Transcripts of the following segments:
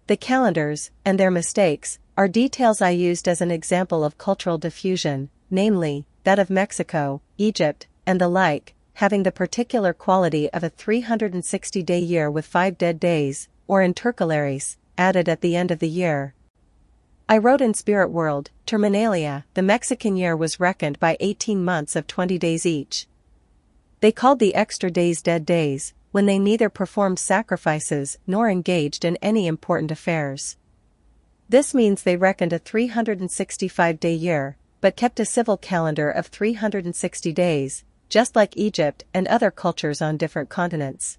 The calendars, and their mistakes, are details I used as an example of cultural diffusion, namely, that of Mexico, Egypt, and the like, having the particular quality of a 360-day year with 5 dead days, or intercalaries, added at the end of the year. I wrote in Spirit World, Terminalia, the Mexican year was reckoned by 18 months of 20 days each. They called the extra days dead days, when they neither performed sacrifices nor engaged in any important affairs. This means they reckoned a 365-day year, but kept a civil calendar of 360 days, just like Egypt and other cultures on different continents.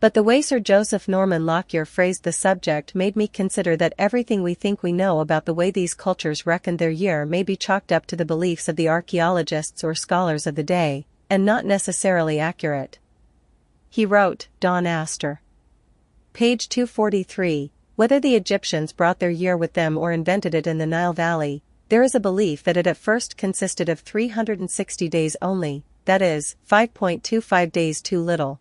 But the way Sir Joseph Norman Lockyer phrased the subject made me consider that everything we think we know about the way these cultures reckoned their year may be chalked up to the beliefs of the archaeologists or scholars of the day, and not necessarily accurate. He wrote, Don Astor. Page 243, whether the Egyptians brought their year with them or invented it in the Nile Valley, there is a belief that it at first consisted of 360 days only, that is, 5.25 days too little.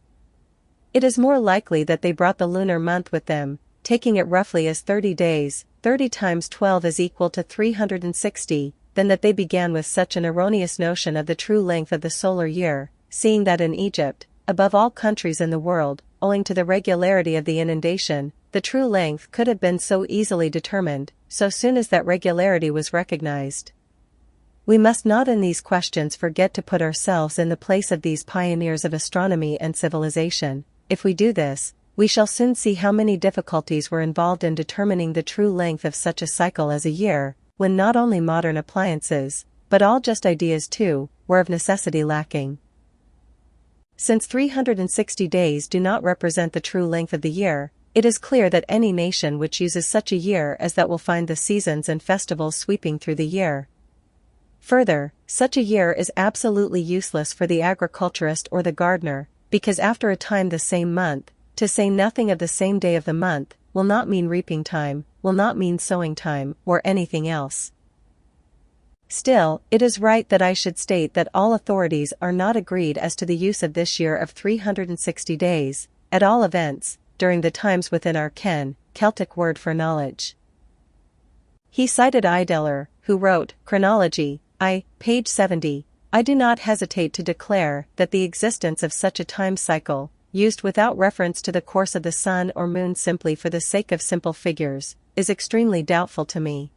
It is more likely that they brought the lunar month with them, taking it roughly as 30 days, 30 times 12 is equal to 360, than that they began with such an erroneous notion of the true length of the solar year, seeing that in Egypt, above all countries in the world, owing to the regularity of the inundation, the true length could have been so easily determined, so soon as that regularity was recognized. We must not in these questions forget to put ourselves in the place of these pioneers of astronomy and civilization. If we do this, we shall soon see how many difficulties were involved in determining the true length of such a cycle as a year, when not only modern appliances, but all just ideas too, were of necessity lacking. Since 360 days do not represent the true length of the year, it is clear that any nation which uses such a year as that will find the seasons and festivals sweeping through the year. Further, such a year is absolutely useless for the agriculturist or the gardener, because after a time the same month, to say nothing of the same day of the month, will not mean reaping time, will not mean sowing time, or anything else. Still, it is right that I should state that all authorities are not agreed as to the use of this year of 360 days, at all events, during the times within our ken, Celtic word for knowledge. He cited Ideler, who wrote, Chronology, page 70, I do not hesitate to declare that the existence of such a time cycle, used without reference to the course of the sun or moon simply for the sake of simple figures, is extremely doubtful to me.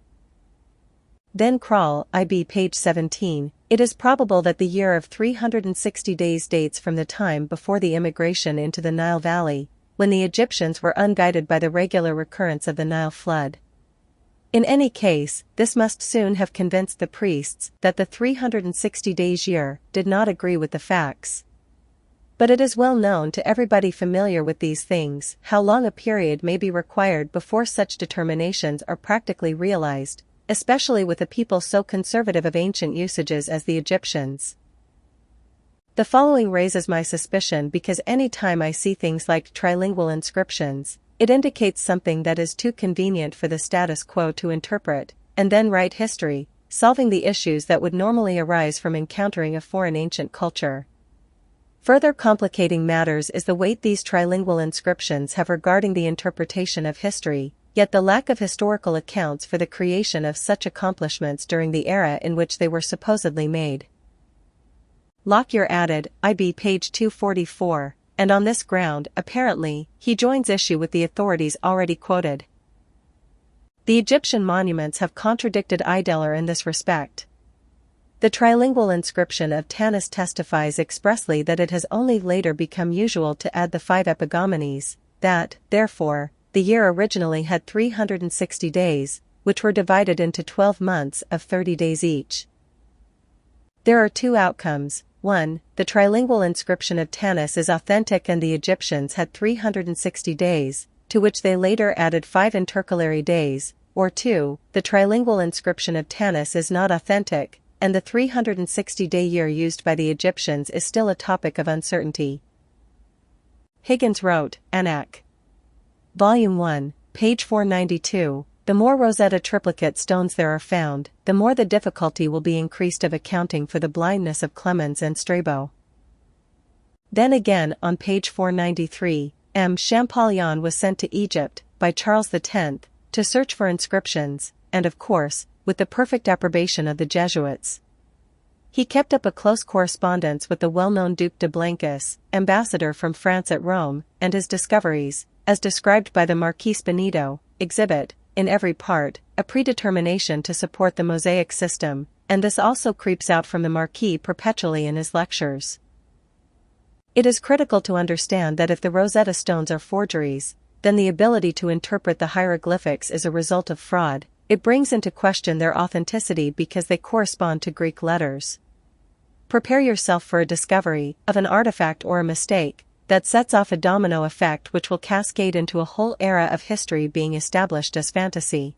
Then Krall, page 17, it is probable that the year of 360 days dates from the time before the immigration into the Nile Valley, when the Egyptians were unguided by the regular recurrence of the Nile flood. In any case, this must soon have convinced the priests that the 360 days year did not agree with the facts. But it is well known to everybody familiar with these things how long a period may be required before such determinations are practically realized, especially with a people so conservative of ancient usages as the Egyptians. The following raises my suspicion because any time I see things like trilingual inscriptions, it indicates something that is too convenient for the status quo to interpret, and then write history, solving the issues that would normally arise from encountering a foreign ancient culture. Further complicating matters is the weight these trilingual inscriptions have regarding the interpretation of history, yet the lack of historical accounts for the creation of such accomplishments during the era in which they were supposedly made. Lockyer added, page 244, and on this ground, apparently, he joins issue with the authorities already quoted. The Egyptian monuments have contradicted Ideler in this respect. The trilingual inscription of Tanis testifies expressly that it has only later become usual to add the 5 epigomenies, that, therefore, the year originally had 360 days, which were divided into 12 months of 30 days each. There are 2 outcomes. 1. The trilingual inscription of Tanis is authentic and the Egyptians had 360 days, to which they later added 5 intercalary days, or 2. The trilingual inscription of Tanis is not authentic, and the 360-day year used by the Egyptians is still a topic of uncertainty. Higgins wrote, Anak. Volume 1, page 492, the more Rosetta triplicate stones there are found, the more the difficulty will be increased of accounting for the blindness of Clemens and Strabo. Then again on page 493, M. Champollion was sent to Egypt, by Charles X, to search for inscriptions, and of course, with the perfect approbation of the Jesuits. He kept up a close correspondence with the well-known Duc de Blancas, ambassador from France at Rome, and his discoveries, as described by the Marquis Benito, exhibit, in every part, a predetermination to support the Mosaic system, and this also creeps out from the Marquis perpetually in his lectures. It is critical to understand that if the Rosetta Stones are forgeries, then the ability to interpret the hieroglyphics is a result of fraud. It brings into question their authenticity because they correspond to Greek letters. Prepare yourself for a discovery of an artifact or a mistake that sets off a domino effect which will cascade into a whole era of history being established as fantasy.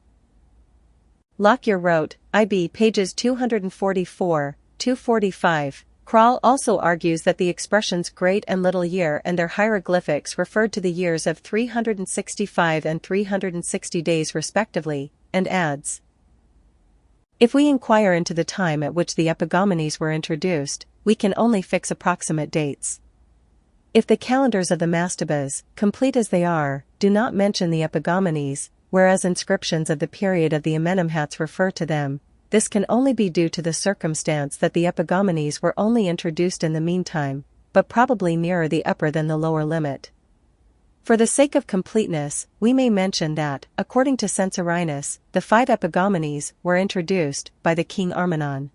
Lockyer wrote, IB pages 244-245. Krall also argues that the expressions great and little year and their hieroglyphics referred to the years of 365 and 360 days respectively, and adds, if we inquire into the time at which the epigomenes were introduced, we can only fix approximate dates. If the calendars of the mastabas, complete as they are, do not mention the epigomenes, whereas inscriptions of the period of the Amenemhats refer to them, this can only be due to the circumstance that the epigomenes were only introduced in the meantime, but probably nearer the upper than the lower limit. For the sake of completeness, we may mention that, according to Censorinus, the 5 epigomenes were introduced by the king Armenon.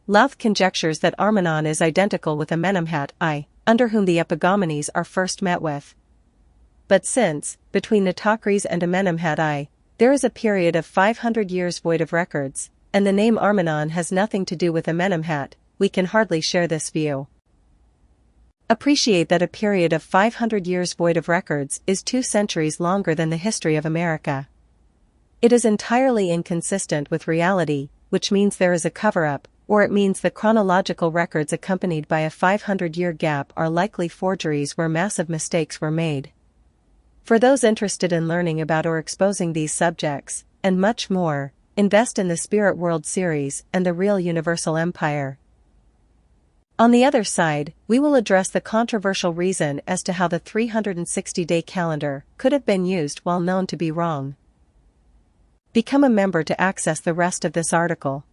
Louth conjectures that Armenon is identical with Amenemhat I, under whom the epigomenes are first met with. But since, between Nitocris and Amenemhat I, there is a period of 500 years void of records, and the name Armenon has nothing to do with Amenemhat, we can hardly share this view. Appreciate that a period of 500 years void of records is 2 centuries longer than the history of America. It is entirely inconsistent with reality, which means there is a cover-up, or it means the chronological records accompanied by a 500-year gap are likely forgeries where massive mistakes were made. For those interested in learning about or exposing these subjects, and much more, invest in the Spirit World series and the Real Universal Empire. On the other side, we will address the controversial reason as to how the 360-day calendar could have been used while known to be wrong. Become a member to access the rest of this article.